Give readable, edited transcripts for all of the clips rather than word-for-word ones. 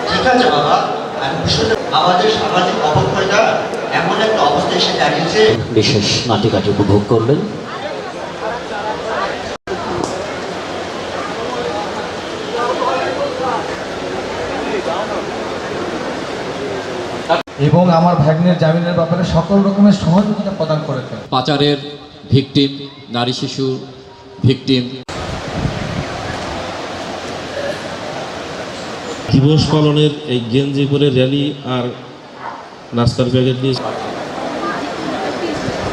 ঠিক আছে বাবা, আমাদের সামাজিক অবক্ষয়টা এমন একটা অবস্থায় এসে দাঁড়িয়েছে। বিশেষ নাটিকাটি উপভোগ করবেন। এবং আমার ভাগ্নের জামিনের ব্যাপারে সকল রকমের সহযোগিতা প্রদান করেছেন। পাচারের ভিকটিম, নারী শিশু ভিকটিম। দিবস পালনের এই গেঞ্জি পরে র্যালি আর নাস্তার প্যাকেট নিয়ে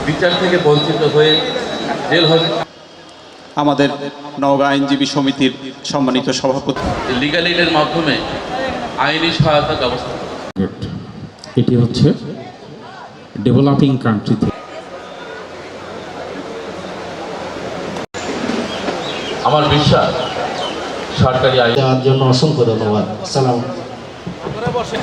বিচার থেকে বঞ্চিত হয়ে জেল হয়ে আমাদের নওগাঁ আইনজীবী সমিতির সম্মানিত সভাপতি লিগ্যাল এইডের মাধ্যমে আইনি সহায়তা ব্যবস্থা। এটি হচ্ছে ডেভেলপিং কান্ট্রি থেকে। আমার বিশ্বাস সরকারি আইন দেওয়ার জন্য অসংখ্য ধন্যবাদ। সালাম। বসে